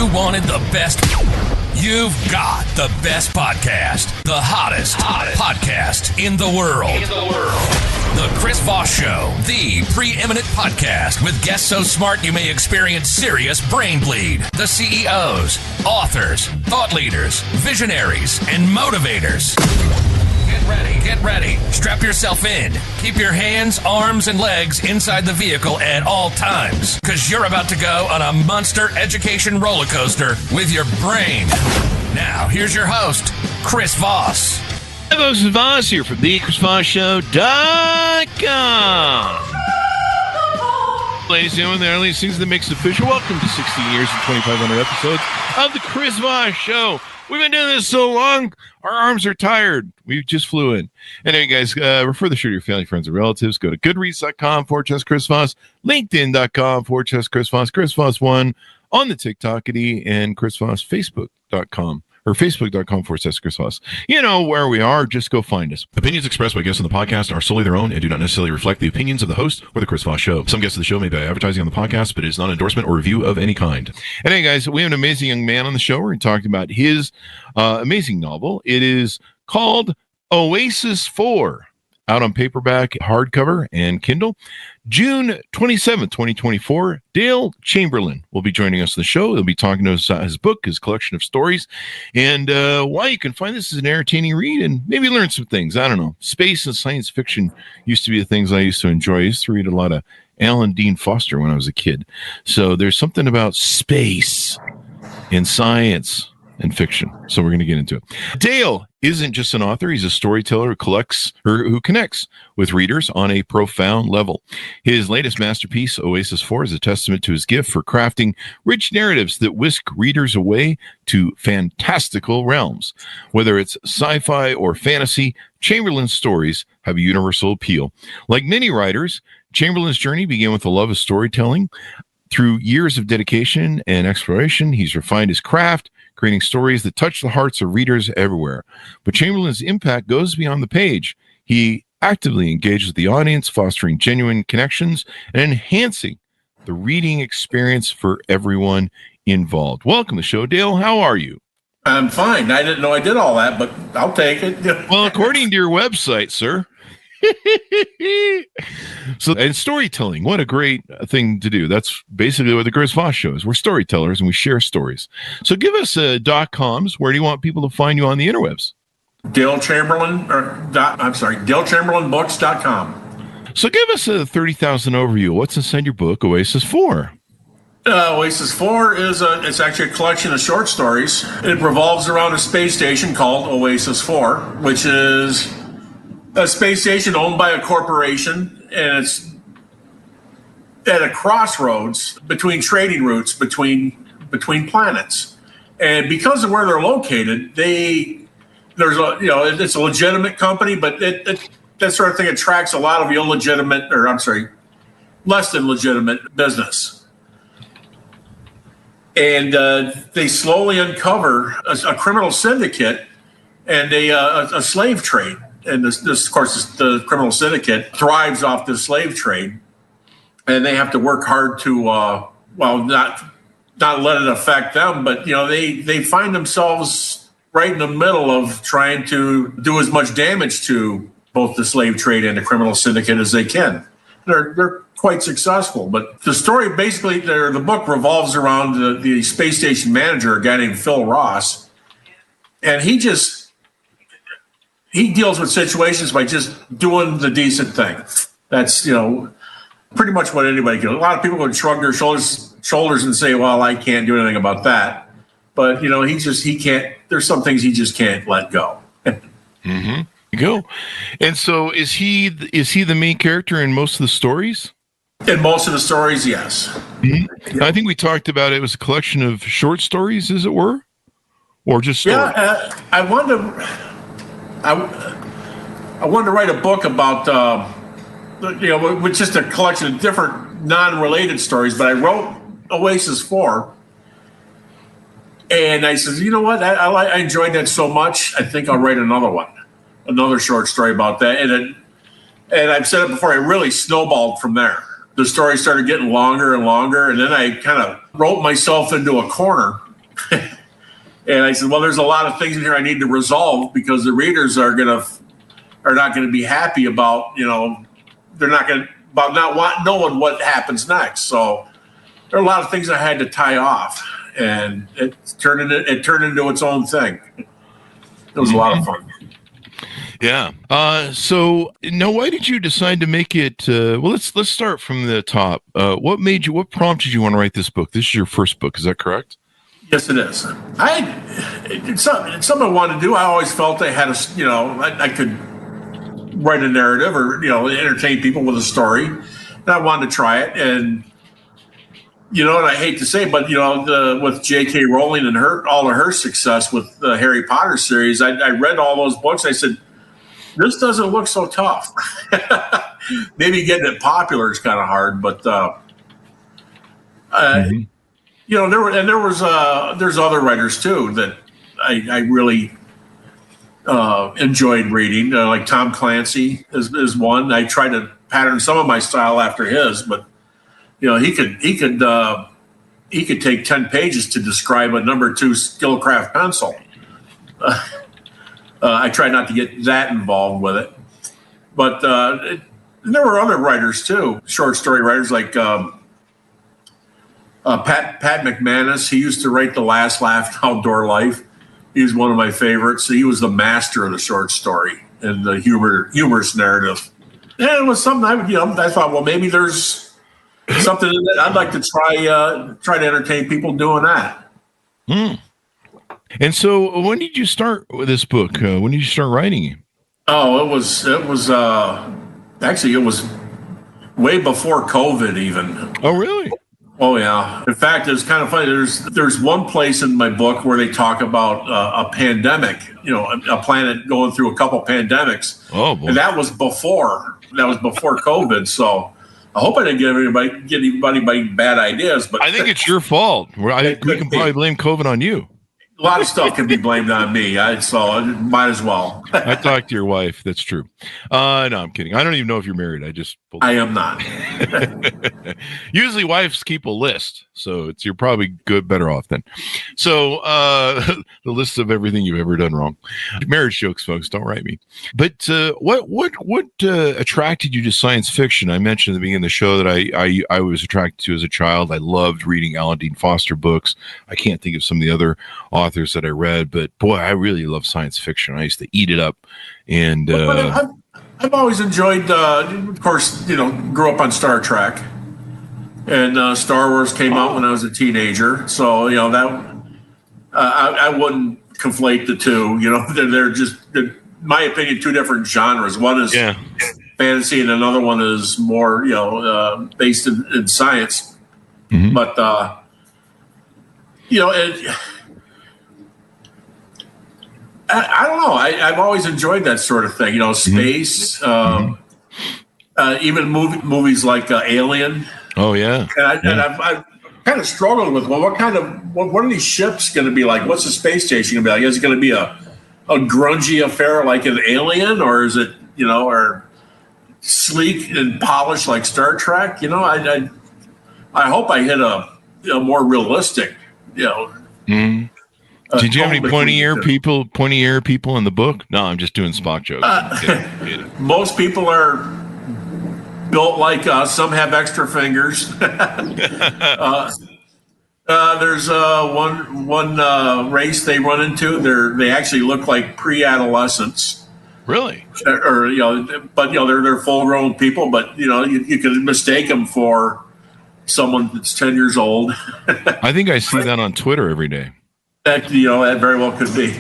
you wanted the best, you've got the best podcast. The hottest podcast in the world. The Chris Voss Show, the preeminent podcast with guests so smart you may experience serious brain bleed. The CEOs, authors, thought leaders, visionaries, and motivators. Get ready. Strap yourself in. Keep your hands, arms, and legs inside the vehicle at all times, because you're about to go on a monster education roller coaster with your brain. Now, here's your host, Chris Voss. Hi, folks, it's Voss here from the ChrisVossShow.com. Ladies and gentlemen, the earliest things that makes it official. Welcome to 16 years and 2,500 episodes of the Chris Voss Show. We've been doing this so long, our arms are tired. We just flew in. Anyway, guys, refer the show to your family, friends, and relatives. Go to goodreads.com/Chris Voss, LinkedIn.com/Chris Voss, Chris Voss1 on the TikTokity, and Chris Voss, Facebook.com. Or Facebook.com/Chris Voss. You know where we are. Just go find us. Opinions expressed by guests on the podcast are solely their own and do not necessarily reflect the opinions of the host or the Chris Voss Show. Some guests of the show may be advertising on the podcast, but it is not an endorsement or review of any kind. And hey, guys, we have an amazing young man on the show. We're talking about his amazing novel. It is called Oasis 4. Out on paperback, hardcover, and Kindle. June 27th, 2024, Dale Chamberlain will be joining us on the show. He'll be talking to us about his book, his collection of stories, and why you can find this as an entertaining read and maybe learn some things. I don't know. Space and science fiction used to be the things I used to enjoy. I used to read a lot of Alan Dean Foster when I was a kid. So there's something about space and science and fiction. So we're going to get into it. Dale isn't just an author. He's a storyteller who connects with readers on a profound level. His latest masterpiece, Oasis 4, is a testament to his gift for crafting rich narratives that whisk readers away to fantastical realms. Whether it's sci-fi or fantasy, Chamberlain's stories have a universal appeal. Like many writers, Chamberlain's journey began with a love of storytelling. Through years of dedication and exploration, he's refined his craft, creating stories that touch the hearts of readers everywhere. But Chamberlain's impact goes beyond the page. He actively engages with the audience, fostering genuine connections and enhancing the reading experience for everyone involved. Welcome to the show, Dale. How are you? I'm fine. I didn't know I did all that, but I'll take it. Well, according to your website, sir. So, and storytelling, what a great thing to do. That's basically what the Chris Voss Show is. We're storytellers and we share stories. So give us .coms. Where do you want people to find you on the interwebs? DaleChamberlainBooks.com. So give us a 30,000 overview. What's inside your book, Oasis 4? Oasis 4 it's actually a collection of short stories. It revolves around a space station called Oasis 4, which is a space station owned by a corporation, and it's at a crossroads between trading routes between planets. And because of where they're located, it's a legitimate company, but that sort of thing attracts a lot of less than legitimate business. And they slowly uncover a criminal syndicate and a slave trade. And this, of course, the criminal syndicate thrives off the slave trade, and they have to work hard to, not let it affect them, but they find themselves right in the middle of trying to do as much damage to both the slave trade and the criminal syndicate as they can. They're quite successful, but the story basically, the book revolves around the space station manager, a guy named Phil Ross, and he deals with situations by just doing the decent thing. That's, pretty much what anybody can do. A lot of people would shrug their shoulders and say, well, I can't do anything about that. But, he can't, there's some things he just can't let go. Mm-hmm. Go. And so is he the main character in most of the stories? In most of the stories, yes. Mm-hmm. Yeah. I think we talked about it was a collection of short stories, as it were? Or just stories? Yeah, I wanted to write a book about, with just a collection of different non-related stories, but I wrote Oasis 4. And I said, you know what? I enjoyed that so much. I think I'll write another short story about that. And I've said it before, I really snowballed from there. The story started getting longer and longer. And then I kind of wrote myself into a corner And I said, well, there's a lot of things in here I need to resolve because the readers are not going to be happy about, they're not going to, about not knowing what happens next. So there are a lot of things I had to tie off, and it turned into its own thing. It was a lot of fun. Yeah. So now, why did you decide to make it? Well, let's start from the top. What prompted you want to write this book? This is your first book, is that correct? Yes, it is. It's something I wanted to do. I always felt I had I could write a narrative or, entertain people with a story. And I wanted to try it. And, and I hate to say it, but, with J.K. Rowling and all of her success with the Harry Potter series, I read all those books. I said, this doesn't look so tough. Maybe getting it popular is kind of hard, but, there's other writers too that I really enjoyed reading. Like Tom Clancy is one. I tried to pattern some of my style after his, but he could take 10 pages to describe a number 2 Skillcraft pencil. I tried not to get that involved with it, but there were other writers too, short story writers like. Pat McManus, he used to write The Last Laugh Outdoor Life. He's one of my favorites. He was the master of the short story and the humorous narrative. And it was something I thought, well, maybe there's something in it. I'd like to try to entertain people doing that. And so, when did you start with this book? When did you start writing it? Oh, it was way before COVID even. Oh, really? Oh, yeah. In fact, it's kind of funny. There's one place in my book where they talk about a pandemic, a planet going through a couple pandemics. Oh, boy. And that was before COVID. So I hope I didn't give anybody bad ideas. But I think it's your fault. We can probably blame COVID on you. A lot of stuff can be blamed on me, so I might as well. I talked to your wife. That's true. No, I'm kidding. I don't even know if you're married. I am not. Usually wives keep a list, so you're probably better off then. So the list of everything you've ever done wrong. Marriage jokes, folks. Don't write me. But what attracted you to science fiction? I mentioned at the beginning of the show that I was attracted to as a child. I loved reading Alan Dean Foster books. I can't think of some of the other authors that I read, but boy, I really love science fiction. I used to eat it up. And I've always enjoyed, of course, grew up on Star Trek, and Star Wars came out when I was a teenager. So that I wouldn't conflate the two. They're just, in my opinion, two different genres. One is fantasy, and another one is more based in science. Mm-hmm. But I don't know. I've always enjoyed that sort of thing. Space, even movies like Alien. Oh yeah. And I've kind of struggled with what are these ships going to be like? What's the space station going to be like? Is it going to be a grungy affair like an Alien, or is it or sleek and polished like Star Trek? I hope I hit a more realistic. Did you have any pointy ear people in the book? No, I'm just doing Spock jokes. Most people are built like us. Some have extra fingers. There's one race they run into. They actually look like pre-adolescents. Really? But they're full-grown people. But you can mistake them for someone that's 10 years old. I think I see that on Twitter every day. That very well could be.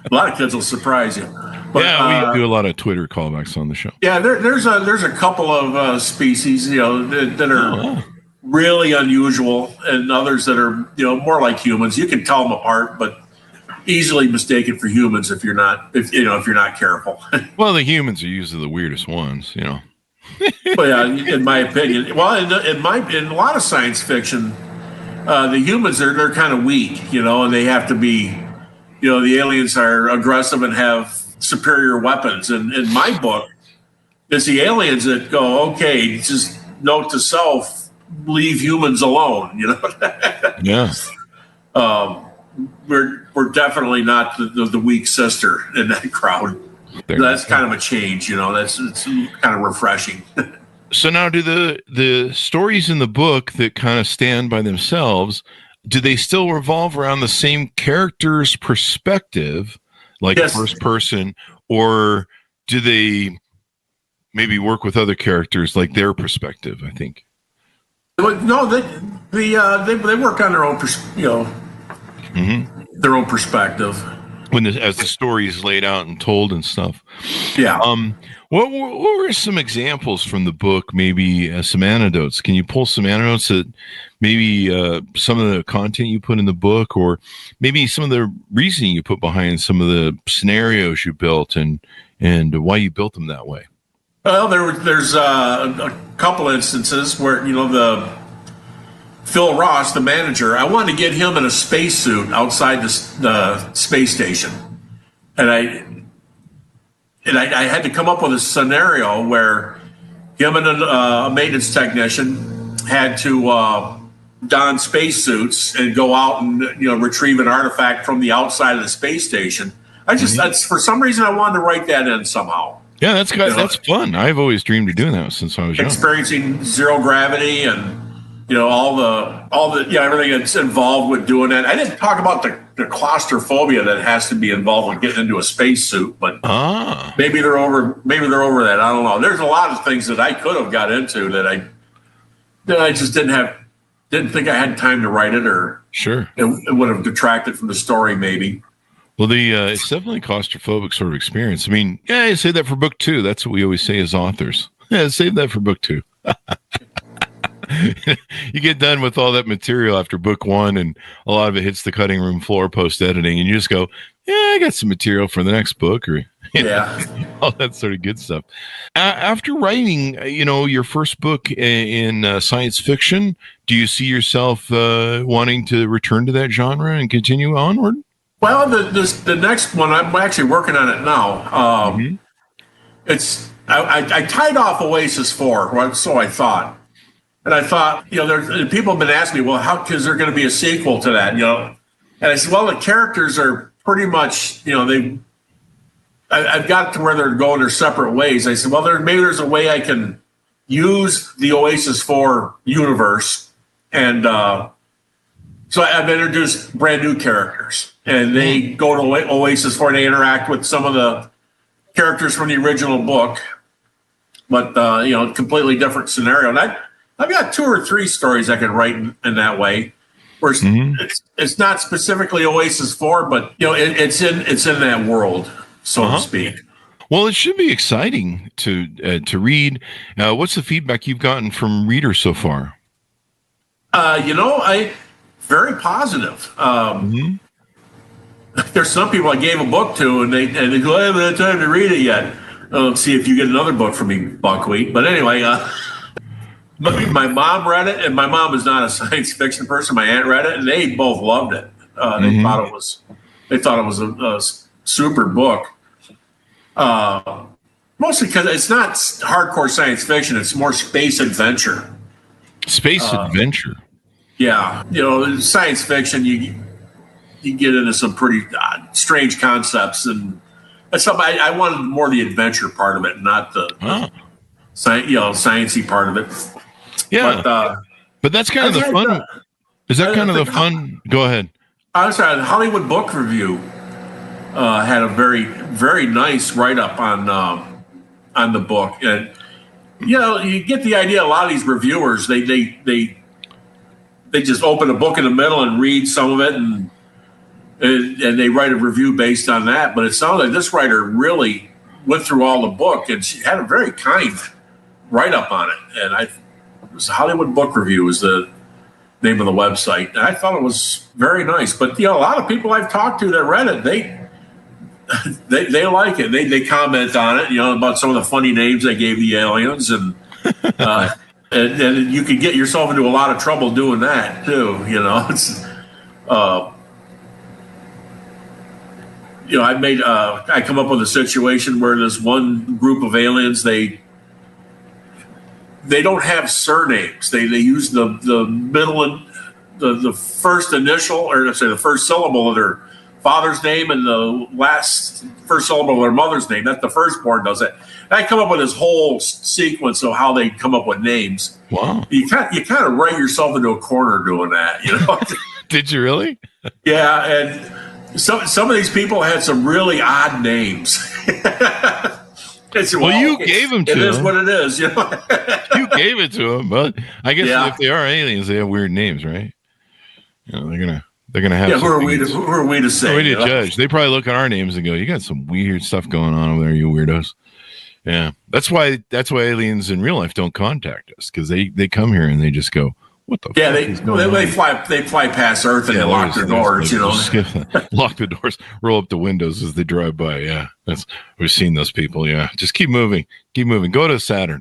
A lot of kids will surprise you. But, we do a lot of Twitter callbacks on the show. Yeah, there's a couple of species that are really unusual, and others that are more like humans. You can tell them apart, but easily mistaken for humans if you're not careful. Well, the humans are usually the weirdest ones, Well, yeah, in my opinion. Well, in a lot of science fiction. The humans they're kind of weak, and they have to be, the aliens are aggressive and have superior weapons. And in my book, it's the aliens that go, okay, just note to self, leave humans alone, Yeah. we're definitely not the weak sister in that crowd. That's kind of a change, it's kind of refreshing. So now, do the stories in the book that kind of stand by themselves, do they still revolve around the same character's perspective, like Yes. first person, or do they maybe work with other characters like their perspective? I think. No, they work on their own, their own perspective. As the story is laid out and told and stuff. Yeah. What were some examples from the book? Maybe some anecdotes. Can you pull some anecdotes that maybe some of the content you put in the book, or maybe some of the reasoning you put behind some of the scenarios you built and why you built them that way? Well, there's a couple instances where the Phil Ross, the manager, I wanted to get him in a spacesuit outside the space station, and I had to come up with a scenario where him and a maintenance technician had to don spacesuits and go out and retrieve an artifact from the outside of the space station. That's for some reason I wanted to write that in somehow. Yeah, that's fun. I've always dreamed of doing that since I was young. Experiencing zero gravity and all the everything that's involved with doing that. I didn't talk about the claustrophobia that has to be involved with getting into a spacesuit, but maybe they're over that. I don't know. There's a lot of things that I could have got into that I just didn't think I had time to write it, or sure it would have detracted from the story maybe. Well, it's definitely a claustrophobic sort of experience. I mean, yeah, you say that for book 2. That's what we always say as authors. Yeah, save that for book 2. You get done with all that material after book 1, and a lot of it hits the cutting room floor post-editing, and you just go, yeah, I got some material for the next book, or all that sort of good stuff. After writing, your first book in science fiction, do you see yourself wanting to return to that genre and continue onward? Well, the next one, I'm actually working on it now. It's I tied off Oasis 4, so I thought. And I thought, people have been asking me, well, how is there going to be a sequel to that? And I said, well, the characters are pretty much, I've got to where they're going their separate ways. I said, well, maybe there's a way I can use the Oasis 4 universe. And so I've introduced brand new characters. And they go to Oasis 4 and they interact with some of the characters from the original book. But, completely different scenario. And I've got 2 or 3 stories I could write in that way, where it's not specifically Oasis 4, but it's in that world, so to speak. Well, it should be exciting to read. What's the feedback you've gotten from readers so far? Very positive. There's some people I gave a book to, and they go, I haven't had time to read it yet. See if you get another book from me, Buckwheat. But anyway. My mom read it, and my mom is not a science fiction person. My aunt read it, and they both loved it. They thought it was a super book. Mostly because it's not hardcore science fiction; it's more space adventure. Adventure. Yeah, science fiction. You get into some pretty strange concepts, and something I wanted more the adventure part of it, not the sciencey part of it. Yeah, but that's kind of the fun. Is that kind of the fun? Go ahead. I was sorry. The Hollywood Book Review had a very, very nice write-up on the book, and you get the idea. A lot of these reviewers, they just open a book in the middle and read some of it, and they write a review based on that. But it sounded like this writer really went through all the book, and she had a very kind write-up on it, and it was Hollywood Book Review was the name of the website. And I thought it was very nice. But a lot of people I've talked to that read it, they like it. They comment on it, about some of the funny names I gave the aliens, and and you could get yourself into a lot of trouble doing that too. It's I come up with a situation where there's one group of aliens, they don't have surnames. They use the the first initial, or let's say the first syllable of their father's name and the first syllable of their mother's name. That's the firstborn does it. And I come up with this whole sequence of how they come up with names. Wow. You kind of write yourself into a corner doing that, you know? Did you really? Yeah, and some of these people had some really odd names. Well, you gave them to them. It is what it is, you know. You gave it to them, but I guess if they are aliens, they have weird names, right? You know, they're gonna have. Yeah, who are we to say? Who are we to judge? They probably look at our names and go, "You got some weird stuff going on over there, you weirdos." Yeah, that's why aliens in real life don't contact us, because they come here and they just go, "What the?" Yeah, fuck they fly past Earth and they lock their doors. You know, lock the doors, roll up the windows as they drive by. Yeah, we've seen those people. Yeah, just keep moving. Go to Saturn.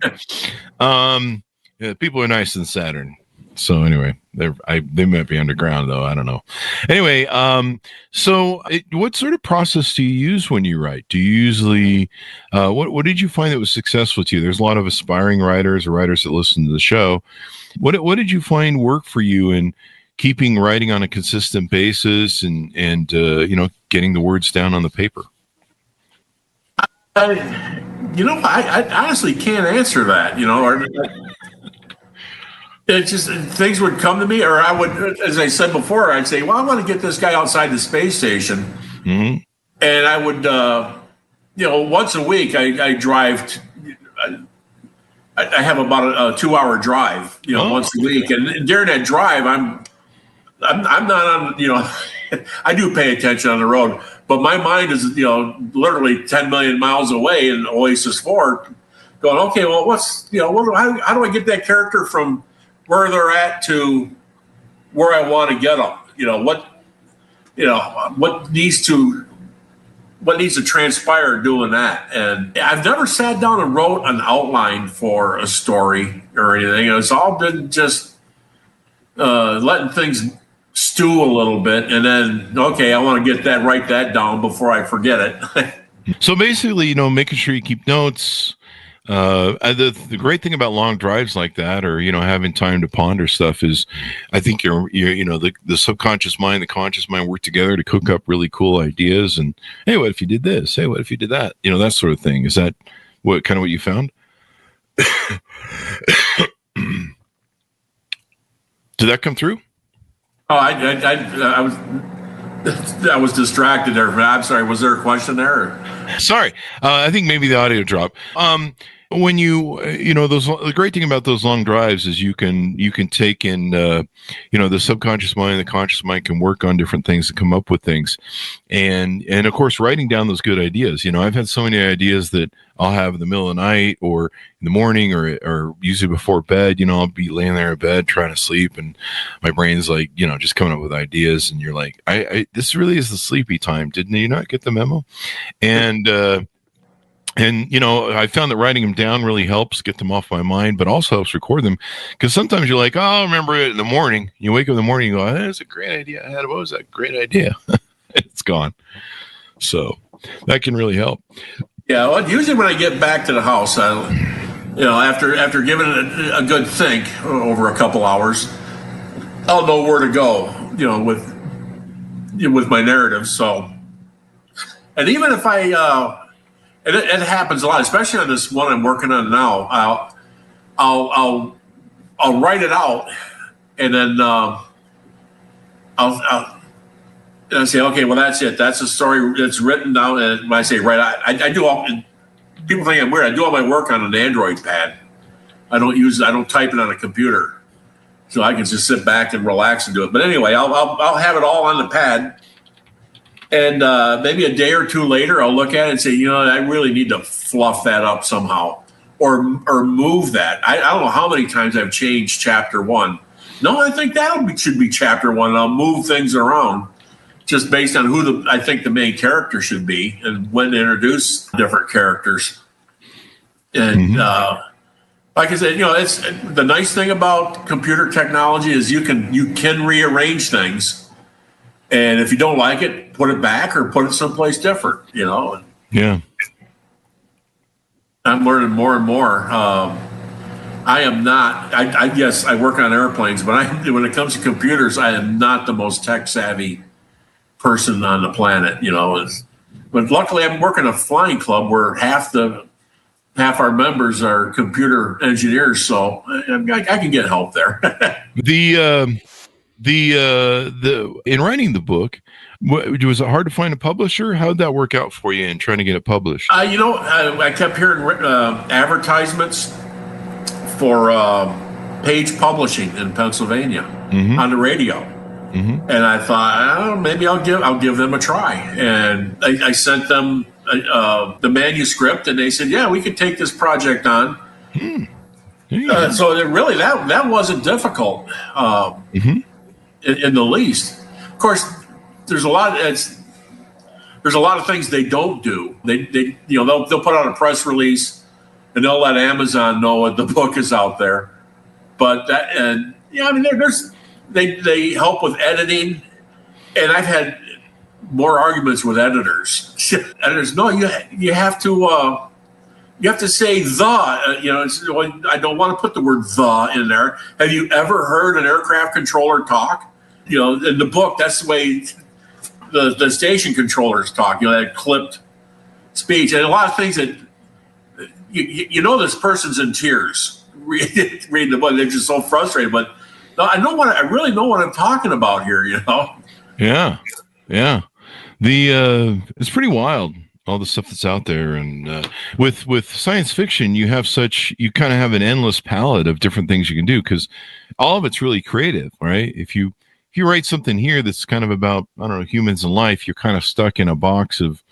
Yeah, people are nice in Saturn. So anyway, they might be underground though. I don't know. Anyway, what sort of process do you use when you write? Do you usually, what did you find that was successful to you? There's a lot of aspiring writers or writers that listen to the show. What did you find work for you in keeping writing on a consistent basis and getting the words down on the paper? I honestly can't answer that. You know, it's just things would come to me, or I would, as I said before, I'd say, well, I want to get this guy outside the space station. Mm-hmm. And I would, once a week I drive. I have about a 2-hour drive, once a week. And during that drive, I'm not on, I do pay attention on the road, but my mind is, literally 10 million miles away in Oasis 4 going, okay, well, how do I get that character from where they're at to where I want to get them? What needs to transpire doing that? And I've never sat down and wrote an outline for a story or anything. It's all been just letting things stew a little bit, and then, okay, I want to write that down before I forget it. So basically, making sure you keep notes. The great thing about long drives like that, or having time to ponder stuff, is I think the subconscious mind, the conscious mind work together to cook up really cool ideas. And hey, what if you did this? Hey, what if you did that? That sort of thing. Is that what you found? Did that come through? Oh, I was distracted there. I'm sorry. Was there a question there? Sorry. I think maybe the audio dropped. When the great thing about those long drives is you can take in, the subconscious mind, the conscious mind can work on different things and come up with things. And of course, writing down those good ideas. I've had so many ideas that I'll have in the middle of the night or in the morning or usually before bed. I'll be laying there in bed trying to sleep, and my brain's like, just coming up with ideas. And you're like, this really is the sleepy time. Didn't you not get the memo? And I found that writing them down really helps get them off my mind, but also helps record them, because sometimes you're like, oh, I'll remember it in the morning. You wake up in the morning, you go, that's a great idea. What was that great idea? It's gone. So that can really help. Yeah, well, usually when I get back to the house, after giving it a good think over a couple hours, I'll know where to go, with my narrative. So, and even if it happens a lot, especially on this one I'm working on now. I'll write it out, and then I'll say, okay, well, that's it. That's a story that's written down. And when I say write, I do all. People think I'm weird. I do all my work on an Android pad. I don't type it on a computer, so I can just sit back and relax and do it. But anyway, I'll have it all on the pad. And maybe a day or two later, I'll look at it and say, I really need to fluff that up somehow, or move that. I don't know how many times I've changed chapter 1. No, I think that should be chapter 1. And I'll move things around just based on who I think the main character should be and when to introduce different characters. And like I said, it's the nice thing about computer technology is you can rearrange things. And if you don't like it, put it back or put it someplace different, Yeah. I'm learning more and more. I am not. Yes, I work on airplanes, but when it comes to computers, I am not the most tech savvy person on the planet. But luckily, I'm working a flying club where half our members are computer engineers, so I can get help there. The in writing the book, was it hard to find a publisher? How did that work out for you in trying to get it published? I kept hearing advertisements for Page Publishing in Pennsylvania on the radio, and I thought, maybe I'll give them a try. And I sent them the manuscript, and they said, "Yeah, we could take this project on." So really, that wasn't difficult in the least. Of course, there's a lot of things they don't do. They'll put out a press release and they'll let Amazon know that the book is out there. But they help with editing, and I've had more arguments with editors. Editors, no, you have to say the. I don't want to put the word the in there. Have you ever heard an aircraft controller talk? In the book, that's the way the station controllers talk. That clipped speech, and a lot of things that this person's in tears reading the book. They're just so frustrated. But no, I really know what I'm talking about here. Yeah. It's pretty wild, all the stuff that's out there. And with science fiction, you kind of have an endless palette of different things you can do, because all of it's really creative, right? If you write something here that's kind of about, I don't know, humans and life, you're kind of stuck in a box of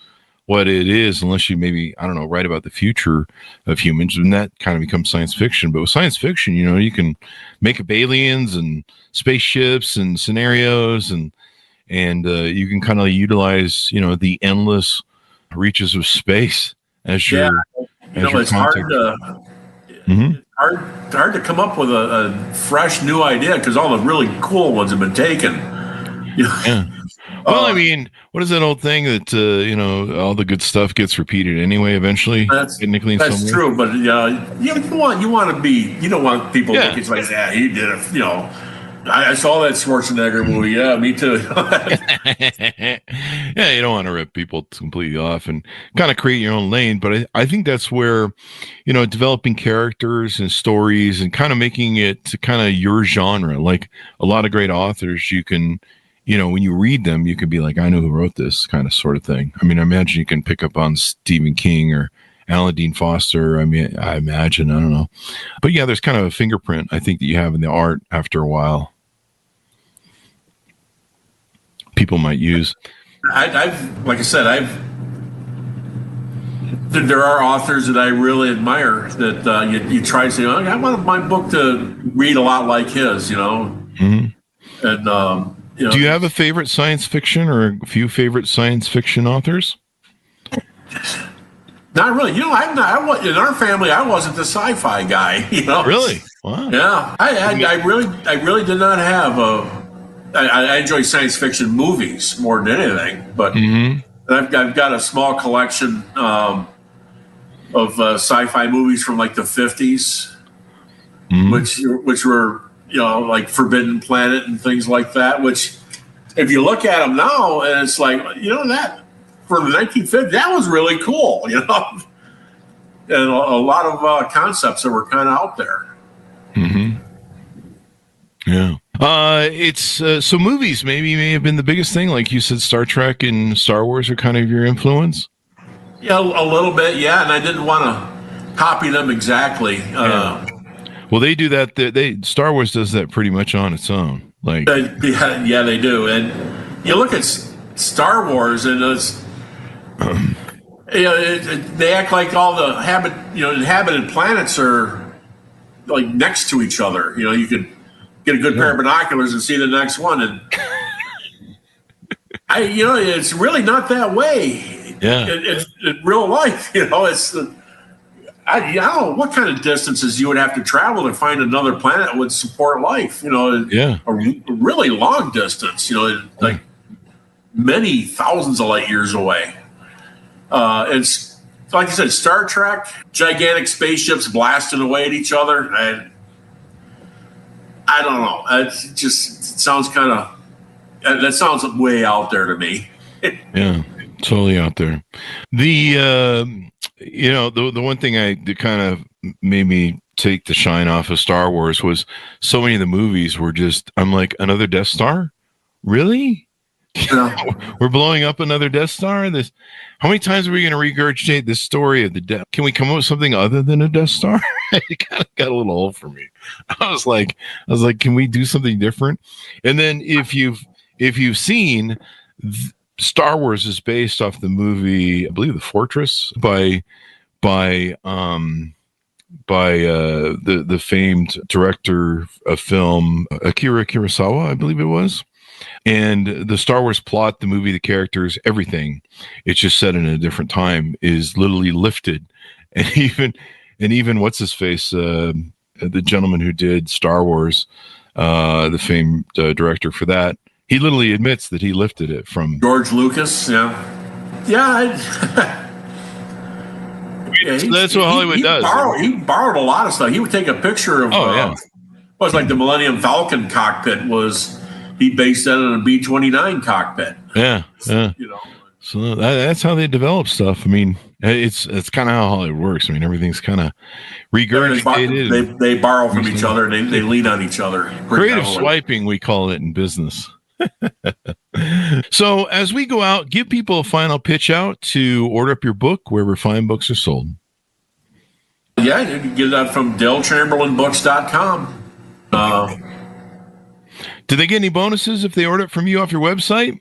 what it is, unless you maybe, I don't know, write about the future of humans, and that kind of becomes science fiction. But with science fiction, you can make up aliens and spaceships and scenarios, and you can kind of utilize, the endless reaches of space as your it's hard to come up with a fresh new idea, because all the really cool ones have been taken. Yeah. Well, what is that old thing that all the good stuff gets repeated anyway eventually? That's true, but you want to be, you don't want people thinking like, yeah, he did it. I saw that Schwarzenegger movie. Yeah, me too. Yeah, you don't want to rip people completely off and kind of create your own lane. But I think that's where, developing characters and stories and kind of making it to kind of your genre. Like a lot of great authors, you can, when you read them, you can be like, I know who wrote this, kind of sort of thing. I imagine you can pick up on Stephen King or Alan Dean Foster. I imagine, I don't know. But yeah, there's kind of a fingerprint, I think, that you have in the art after a while. People might use. Like I said, there are authors that I really admire that you try to say, I want my book to read a lot like his, And, do you have a favorite science fiction or a few favorite science fiction authors? Not really. I'm not. In our family, I wasn't the sci-fi guy. Really? Wow. Yeah, I really did not have I enjoy science fiction movies more than anything, but I've got a small collection of sci-fi movies from like the 50s, which were like Forbidden Planet and things like that. Which, if you look at them now, and it's like that for the 1950s, that was really cool, and a lot of concepts that were kind of out there. Yeah. It's so movies may have been the biggest thing. Like you said, Star Trek and Star Wars are kind of your influence. Yeah, a little bit. Yeah, and I didn't want to copy them exactly. Well, they do that. Star Wars does that pretty much on its own. Like, yeah, they do. And you look at Star Wars, and it's they act like all the inhabited planets are like next to each other. You could get a good pair of binoculars and see the next one, and it's really not that way. Yeah, it's real life. It's I don't know what kind of distances you would have to travel to find another planet that would support life. A really long distance. Like many thousands of light years away. And So like I said, Star Trek, gigantic spaceships blasting away at each other. And I don't know. It sounds kind of, that sounds way out there to me. Yeah, totally out there. The one thing that kind of made me take the shine off of Star Wars was so many of the movies were just, I'm like, another Death Star? Really? We're blowing up another Death Star? How many times are we going to regurgitate this story of the Death? Can we come up with something other than a Death Star? It kind of got a little old for me. I was like, can we do something different? And then if you've seen, Star Wars is based off the movie, I believe, The Fortress by the famed director of film Akira Kurosawa, I believe it was. And the Star Wars plot, the movie, the characters, everything, it's just set in a different time, is literally lifted. And even what's his face, the gentleman who did Star Wars, the famed director for that, he literally admits that he lifted it from George Lucas. Yeah. That's what Hollywood does. He borrowed a lot of stuff. He would take a picture of was like the Millennium Falcon cockpit he based that on a B-29 cockpit. Yeah. So that's how they develop stuff. I mean, it's kind of how Hollywood works. I mean, everything's kind of regurgitated. They borrow from each other and they lean on each other. Creative swiping, we call it in business. So as we go out, give people a final pitch out to order up your book wherever fine books are sold. Yeah, you can get that from DaleChamberlainBooks.com. Do they get any bonuses if they order it from you off your website?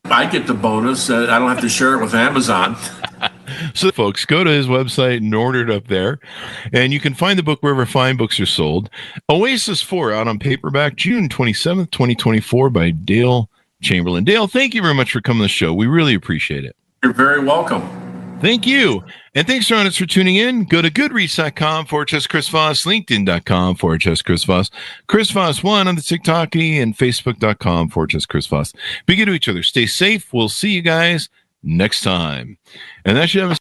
I get the bonus. I don't have to share it with Amazon. So, folks, go to his website and order it up there. And you can find the book wherever fine books are sold. Oasis 4 out on paperback June 27th, 2024 by Dale Chamberlain. Dale, thank you very much for coming to the show. We really appreciate it. You're very welcome. Thank you. And thanks, Ron, for tuning in. Go to goodreads.com/Chris Voss, LinkedIn.com/Chris Voss, Chris Voss 1 on the TikTok and Facebook.com/Chris Voss. Be good to each other. Stay safe. We'll see you guys next time. And that should have